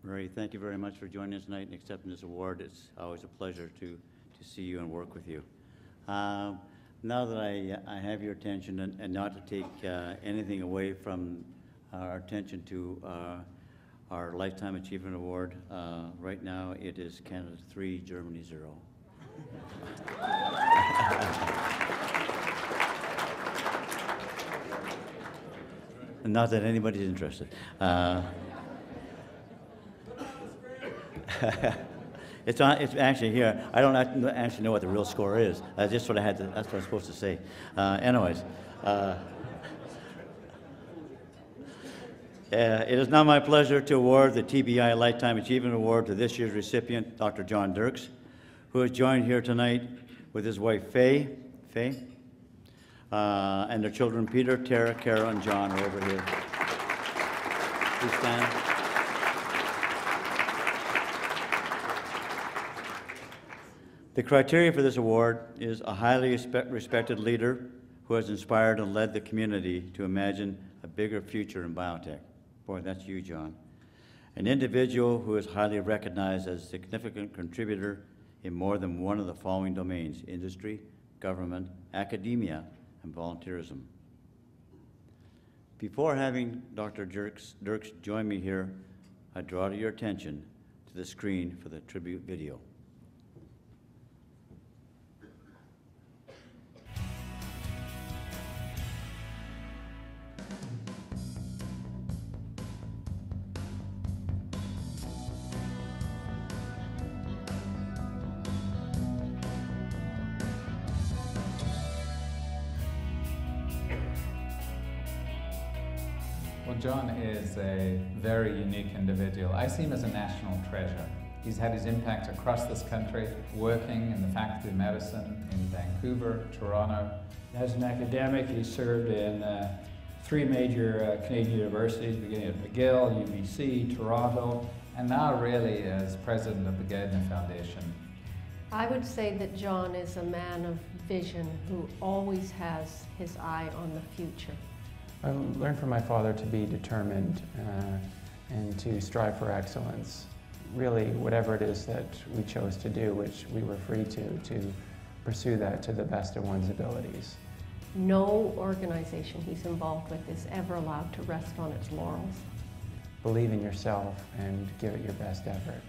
Ray, thank you very much for joining us tonight and accepting this award. It's always a pleasure to see you and work with you. Now that I have your attention, and not to take anything away from our attention to our Lifetime Achievement Award, right now it is Canada 3, Germany 0. Not that anybody's interested. It's actually here. I don't actually know what the real score is. That's just what I had to, that's what I'm supposed to say. Anyways, it is now my pleasure to award the TBI Lifetime Achievement Award to this year's recipient, Dr. John Dirks, who is joined here tonight with his wife, Faye, and their children, Peter, Tara, Kara, and John are over here. Please stand. The criteria for this award is a highly respected leader who has inspired and led the community to imagine a bigger future in biotech. Boy, that's you, John. An individual who is highly recognized as a significant contributor in more than one of the following domains: industry, government, academia, and volunteerism. Before having Dr. Dirks join me here, I draw your attention to the screen for the tribute video. Well, John is a very unique individual. I see him as a national treasure. He's had his impact across this country, working in the Faculty of Medicine in Vancouver, Toronto. As an academic, he served in 3 major Canadian universities, beginning at McGill, UBC, Toronto, and now really as president of the Gairdner Foundation. I would say that John is a man of vision who always has his eye on the future. I learned from my father to be determined and to strive for excellence. Really, whatever it is that we chose to do, which we were free to pursue that to the best of one's abilities. No organization he's involved with is ever allowed to rest on its laurels. Believe in yourself and give it your best effort.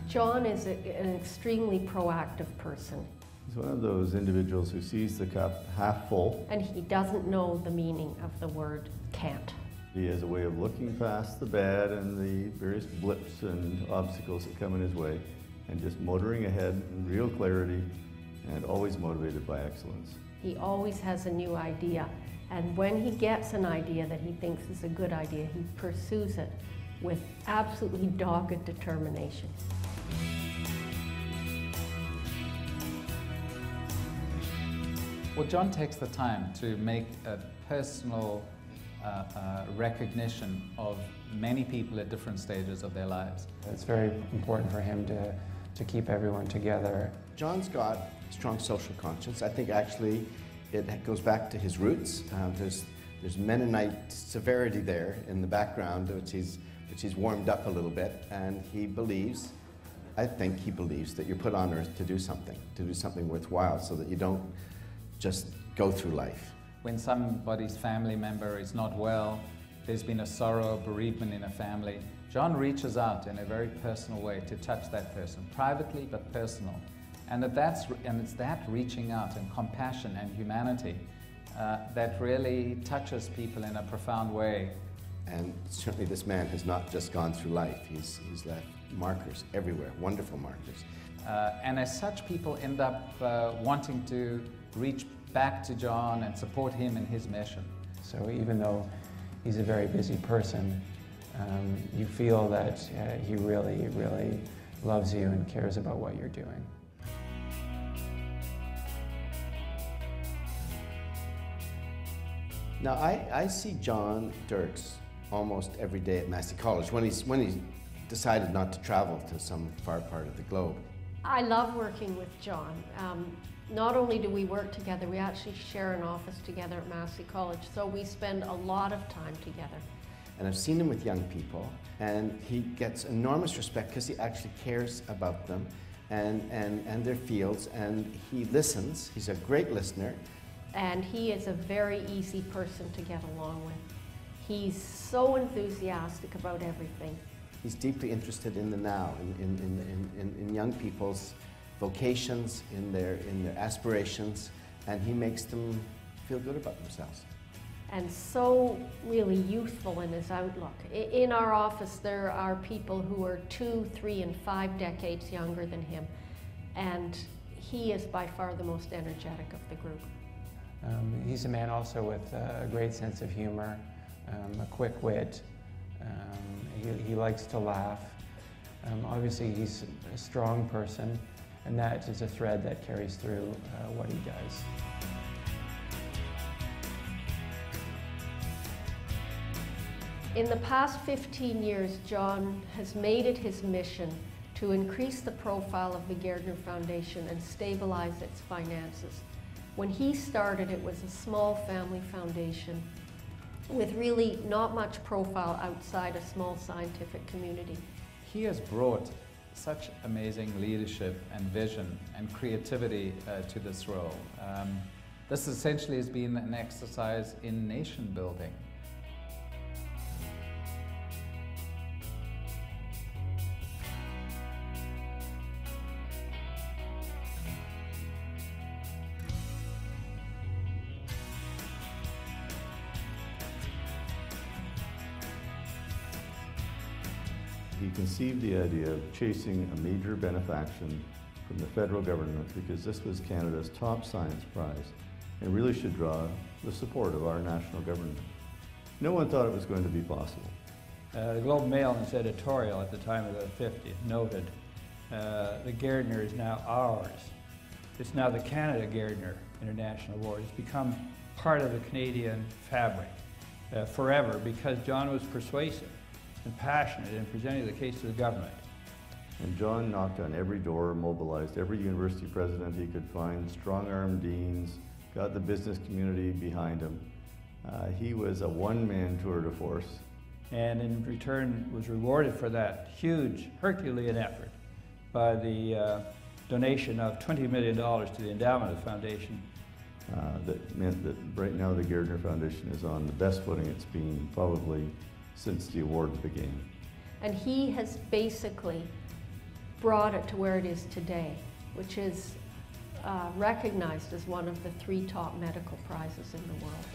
John is an extremely proactive person. He's one of those individuals who sees the cup half full. And he doesn't know the meaning of the word can't. He has a way of looking past the bad and the various blips and obstacles that come in his way and just motoring ahead in real clarity and always motivated by excellence. He always has a new idea, and when he gets an idea that he thinks is a good idea, he pursues it with absolutely dogged determination. Well, John takes the time to make a personal recognition of many people at different stages of their lives. It's very important for him to keep everyone together. John's got strong social conscience. I think actually it goes back to his roots. There's Mennonite severity there in the background, which he's warmed up a little bit, and he believes, I think he believes, that you're put on earth to do something worthwhile, so that you don't just go through life. When somebody's family member is not well, there's been a sorrow, bereavement in a family, John reaches out in a very personal way to touch that person, privately but personal. And it's that reaching out and compassion and humanity that really touches people in a profound way. And certainly this man has not just gone through life, he's left markers everywhere, wonderful markers. And as such, people end up wanting to reach back to John and support him in his mission. So even though he's a very busy person, you feel that he really, really loves you and cares about what you're doing. Now I see John Dirks almost every day at Massey College when he decided not to travel to some far part of the globe. I love working with John. Not only do we work together, we actually share an office together at Massey College, so we spend a lot of time together. And I've seen him with young people, and he gets enormous respect because he actually cares about them and their fields, and he listens. He's a great listener. And he is a very easy person to get along with. He's so enthusiastic about everything. He's deeply interested in the now, in young people's vocations, in their aspirations, and he makes them feel good about themselves. And so really youthful in his outlook. In our office there are people who are 2, 3, and 5 decades younger than him, and he is by far the most energetic of the group. He's a man also with a great sense of humor, a quick wit. He likes to laugh. Obviously he's a strong person, and that is a thread that carries through what he does. In the past 15 years, John has made it his mission to increase the profile of the Gairdner Foundation and stabilize its finances. When he started, it was a small family foundation with really not much profile outside a small scientific community. He has brought such amazing leadership and vision and creativity to this role. This essentially has been an exercise in nation building. He conceived the idea of chasing a major benefaction from the federal government because this was Canada's top science prize and really should draw the support of our national government. No one thought it was going to be possible. The Globe and Mail in its editorial at the time of the 50th noted, the Gairdner is now ours. It's now the Canada Gairdner International Award. It's become part of the Canadian fabric forever because John was persuasive and passionate in presenting the case to the government. And John knocked on every door, mobilized every university president he could find, strong-armed deans, got the business community behind him. He was a one-man tour de force. And in return was rewarded for that huge Herculean effort by the donation of $20 million to the endowment of the foundation. That meant that right now the Gairdner Foundation is on the best footing it's been probably since the awards began. And he has basically brought it to where it is today, which is recognized as one of the 3 top medical prizes in the world.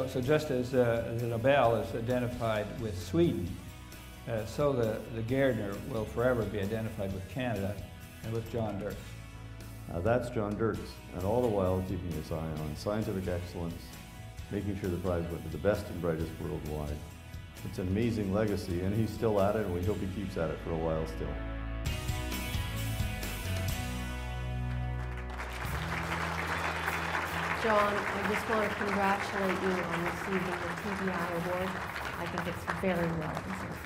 So just as the Nobel is identified with Sweden, so the Gairdner will forever be identified with Canada and with John Dirks. That's John Dirks, and all the while keeping his eye on scientific excellence, making sure the prize went to the best and brightest worldwide. It's an amazing legacy, and he's still at it, and we hope he keeps at it for a while still. John, I just want to congratulate you on receiving the TBI award. I think it's very well deserved.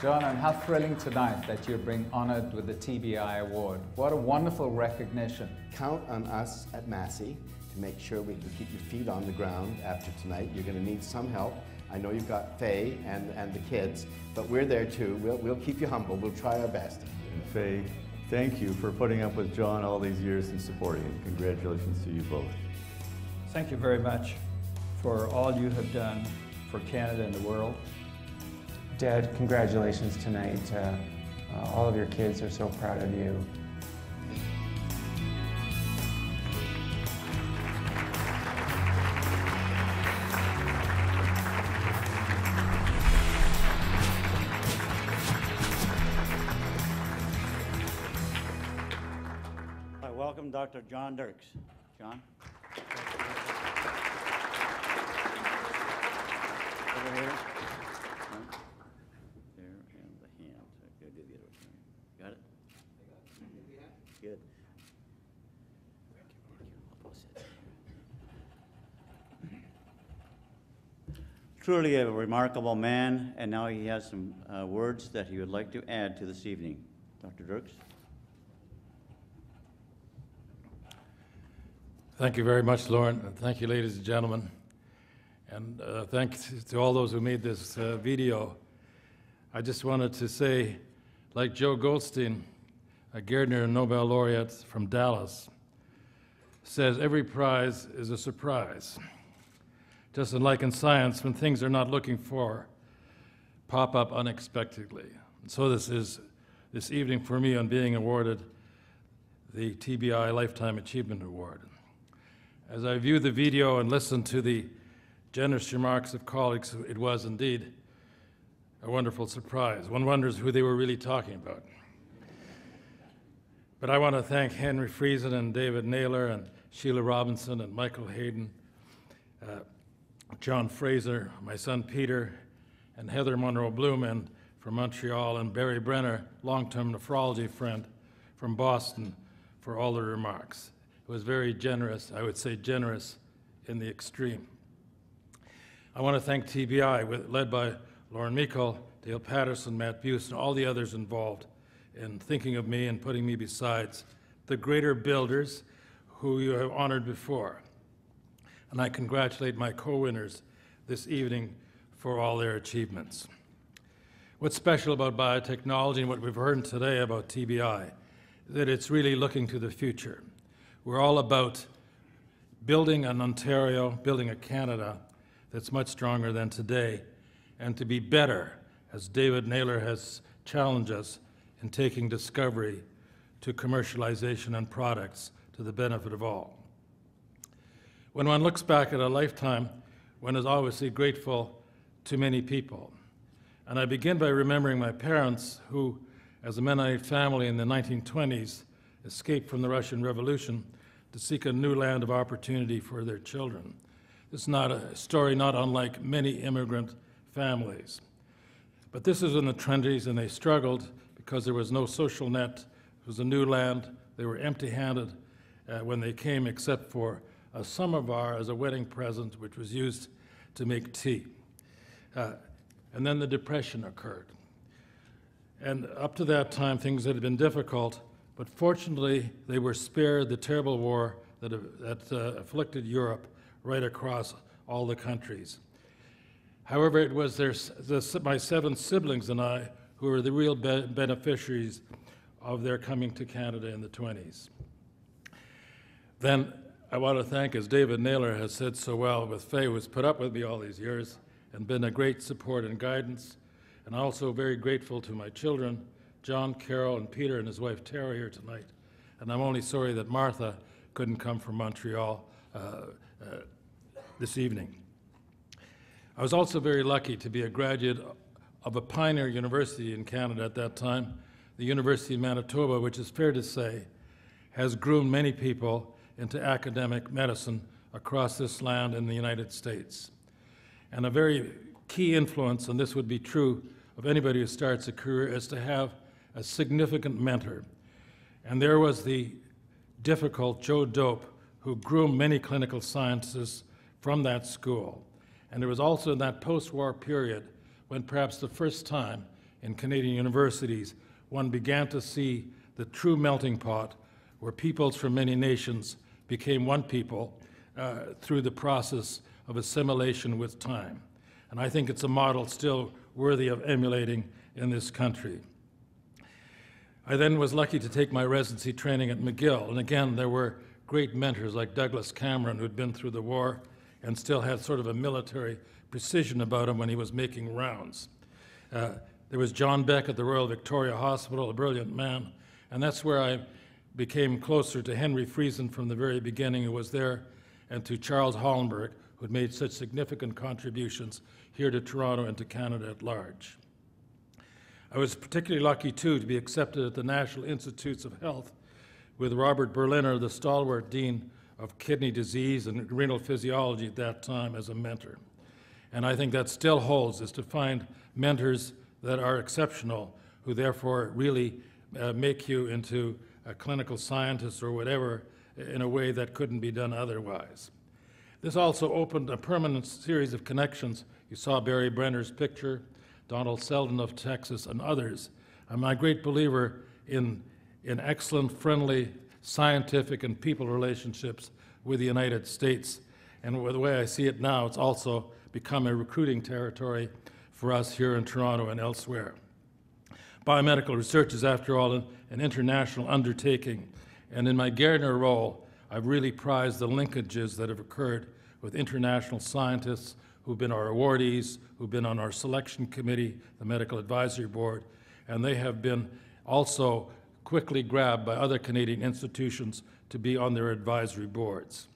John, and how thrilling tonight that you're being honored with the TBI award. What a wonderful recognition. Count on us at Massey to make sure we can keep your feet on the ground after tonight. You're going to need some help. I know you've got Faye and the kids, but we're there too. We'll keep you humble. We'll try our best. And Faye, thank you for putting up with John all these years and supporting him. Congratulations to you both. Thank you very much for all you have done for Canada and the world. Dad, congratulations tonight. All of your kids are so proud of you. I welcome Dr. John Dirks. John? Over here. give you the got it? Good. I'll post it. Truly a remarkable man, and now he has some words that he would like to add to this evening. Dr. Dirks? Thank you very much, Lauren, and thank you, ladies and gentlemen. And thanks to all those who made this video. I just wanted to say, like Joe Goldstein, a Gairdner Nobel laureate from Dallas, says every prize is a surprise. Just like in science, when things are not looking for, pop up unexpectedly. And so this is this evening for me on being awarded the TBI Lifetime Achievement Award. As I viewed the video and listened to the generous remarks of colleagues, it was indeed a wonderful surprise. One wonders who they were really talking about. But I want to thank Henry Friesen and David Naylor and Sheila Robinson and Michael Hayden, John Fraser, my son Peter, and Heather Monroe Blumen from Montreal, and Barry Brenner, long-term nephrology friend from Boston, for all the remarks. It was very generous, I would say generous in the extreme. I want to thank TBI, led by Lauren Meikle, Dale Patterson, Matt Buse, and all the others involved in thinking of me and putting me besides the greater builders who you have honored before. And I congratulate my co-winners this evening for all their achievements. What's special about biotechnology and what we've heard today about TBI is that it's really looking to the future. We're all about building an Ontario, building a Canada that's much stronger than today, and to be better, as David Naylor has challenged us in taking discovery to commercialization and products to the benefit of all. When one looks back at a lifetime, one is obviously grateful to many people. And I begin by remembering my parents who, as a Mennonite family in the 1920s, escaped from the Russian Revolution to seek a new land of opportunity for their children. This is not a story not unlike many immigrant families. But this was in the 20s, and they struggled because there was no social net. It was a new land. They were empty-handed when they came, except for a samovar as a wedding present, which was used to make tea. And then the Depression occurred. And up to that time, things had been difficult, but fortunately, they were spared the terrible war that afflicted Europe right across all the countries. However, it was my 7 siblings and I who were the real beneficiaries of their coming to Canada in the 20s. Then I want to thank, as David Naylor has said so well, with Faye, who has put up with me all these years and been a great support and guidance, and also very grateful to my children, John, Carol, and Peter, and his wife Tara here tonight. And I'm only sorry that Martha couldn't come from Montreal this evening. I was also very lucky to be a graduate of a pioneer university in Canada at that time, the University of Manitoba, which is fair to say has groomed many people into academic medicine across this land in the United States. And a very key influence, and this would be true of anybody who starts a career, is to have a significant mentor. And there was the difficult Joe Dope, who groomed many clinical scientists from that school. And it was also in that post-war period when perhaps the first time in Canadian universities one began to see the true melting pot where peoples from many nations became one people through the process of assimilation with time. And I think it's a model still worthy of emulating in this country. I then was lucky to take my residency training at McGill, and again, there were great mentors like Douglas Cameron, who'd been through the war and still had sort of a military precision about him when he was making rounds. There was John Beck at the Royal Victoria Hospital, a brilliant man, and that's where I became closer to Henry Friesen from the very beginning, who was there, and to Charles Hollenberg, who had made such significant contributions here to Toronto and to Canada at large. I was particularly lucky, too, to be accepted at the National Institutes of Health with Robert Berliner, the stalwart dean of kidney disease and renal physiology at that time, as a mentor. And I think that still holds, is to find mentors that are exceptional, who therefore really make you into a clinical scientist or whatever in a way that couldn't be done otherwise. This also opened a permanent series of connections. You saw Barry Brenner's picture, Donald Selden of Texas, and others. I'm a great believer in excellent, friendly, scientific and people relationships with the United States. And the way I see it now, it's also become a recruiting territory for us here in Toronto and elsewhere. Biomedical research is, after all, an international undertaking. And in my Gairdner role, I've really prized the linkages that have occurred with international scientists who've been our awardees, who've been on our selection committee, the Medical Advisory Board, and they have been also quickly grabbed by other Canadian institutions to be on their advisory boards.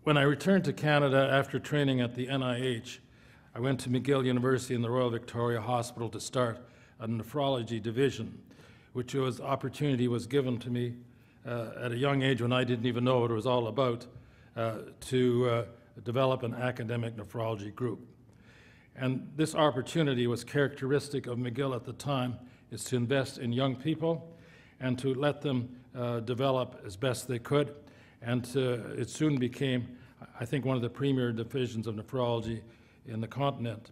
When I returned to Canada after training at the NIH, I went to McGill University and the Royal Victoria Hospital to start a nephrology division, which opportunity was given to me at a young age when I didn't even know what it was all about, to develop an academic nephrology group. And this opportunity was characteristic of McGill at the time, is to invest in young people and to let them develop as best they could. And it soon became, I think, one of the premier divisions of nephrology in the continent.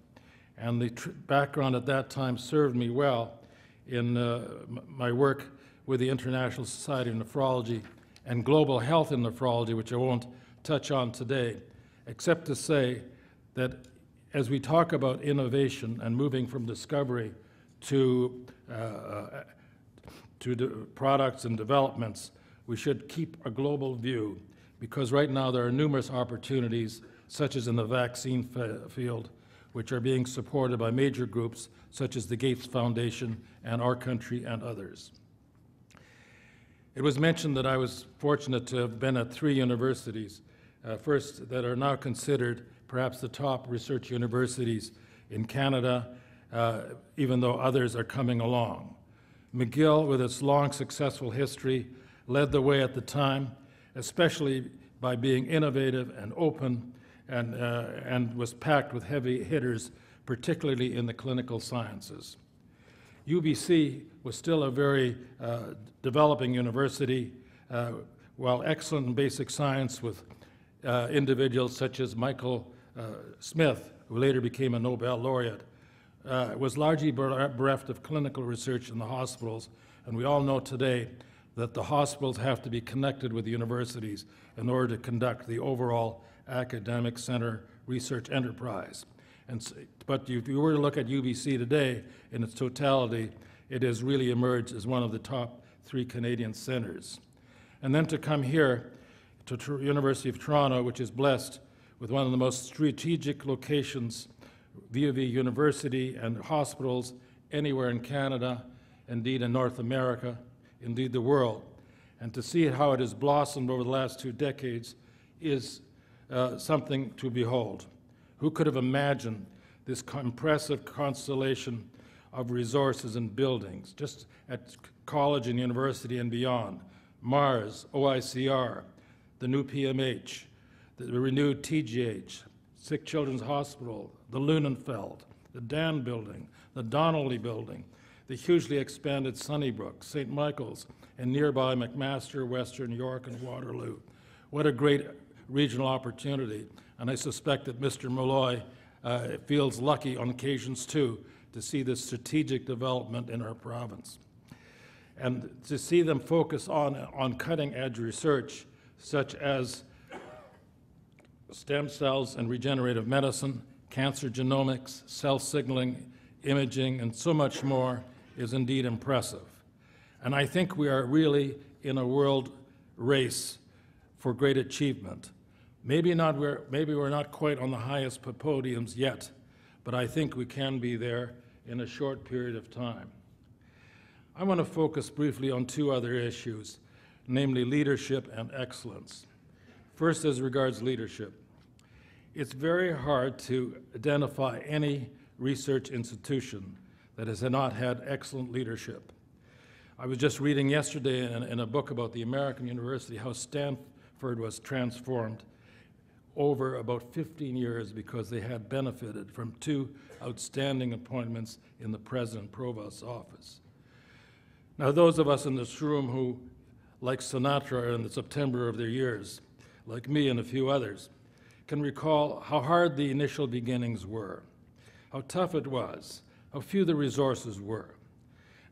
And the background at that time served me well in my work with the International Society of Nephrology and global health in nephrology, which I won't touch on today, except to say that as we talk about innovation and moving from discovery to products and developments, we should keep a global view, because right now there are numerous opportunities, such as in the vaccine field, which are being supported by major groups such as the Gates Foundation and Our Country and others. It was mentioned that I was fortunate to have been at 3 universities, first that are now considered perhaps the top research universities in Canada, even though others are coming along. McGill, with its long successful history, led the way at the time, especially by being innovative and open, and was packed with heavy hitters, particularly in the clinical sciences. UBC was still a very developing university, while excellent in basic science with individuals such as Michael Smith, who later became a Nobel laureate, was largely bereft of clinical research in the hospitals, and we all know today that the hospitals have to be connected with the universities in order to conduct the overall academic center research enterprise. But if you were to look at UBC today in its totality, it has really emerged as one of the top 3 Canadian centers. And then to come here to University of Toronto, which is blessed with one of the most strategic locations vis-a-vis university and hospitals anywhere in Canada, indeed in North America, indeed the world. And to see how it has blossomed over the last 2 decades is something to behold. Who could have imagined this impressive constellation of resources and buildings, just at college and university and beyond? Mars, OICR, the new PMH, the renewed TGH, Sick Children's Hospital, the Lunenfeld, the Dan Building, the Donnelly Building, the hugely expanded Sunnybrook, St. Michael's, and nearby McMaster, Western York, and Waterloo. What a great regional opportunity. And I suspect that Mr. Malloy feels lucky on occasions too to see this strategic development in our province. And to see them focus on cutting-edge research such as stem cells and regenerative medicine, cancer genomics, cell signaling, imaging, and so much more is indeed impressive. And I think we are really in a world race for great achievement. Maybe we're not quite on the highest podiums yet, but I think we can be there in a short period of time. I want to focus briefly on 2 other issues, namely leadership and excellence. First, as regards leadership. It's very hard to identify any research institution that has not had excellent leadership. I was just reading yesterday in a book about the American University how Stanford was transformed over about 15 years because they had benefited from 2 outstanding appointments in the President Provost's office. Now, those of us in this room who, like Sinatra, are in the September of their years, like me and a few others, can recall how hard the initial beginnings were, how tough it was, how few the resources were.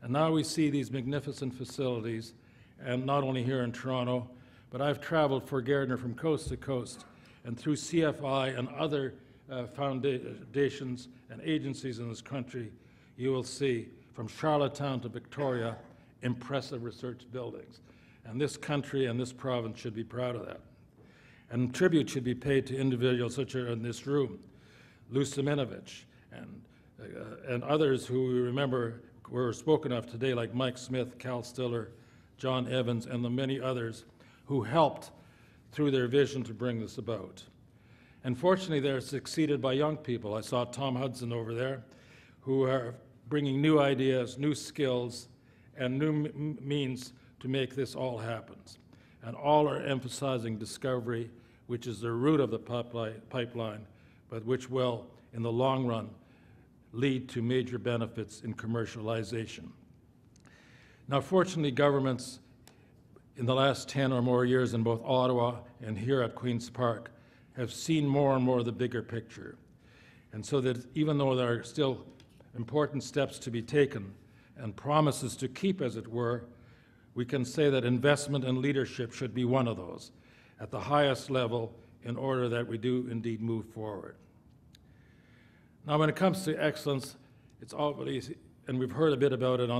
And now we see these magnificent facilities, and not only here in Toronto, but I've traveled for Gairdner from coast to coast, and through CFI and other foundations and agencies in this country, you will see, from Charlottetown to Victoria, impressive research buildings. And this country and this province should be proud of that. And tribute should be paid to individuals such as in this room, Lou Siminovich, and others who we remember were spoken of today, like Mike Smith, Cal Stiller, John Evans, and the many others who helped through their vision to bring this about. And fortunately, they're succeeded by young people. I saw Tom Hudson over there, who are bringing new ideas, new skills, and new means to make this all happen. And all are emphasizing discovery, which is the root of the pipeline, but which will, in the long run, lead to major benefits in commercialization. Now, fortunately, governments in the last 10 or more years in both Ottawa and here at Queen's Park have seen more and more the bigger picture. And so that even though there are still important steps to be taken and promises to keep, as it were, we can say that investment and leadership should be one of those at the highest level in order that we do indeed move forward. Now, when it comes to excellence, it's obvious, and we've heard a bit about it on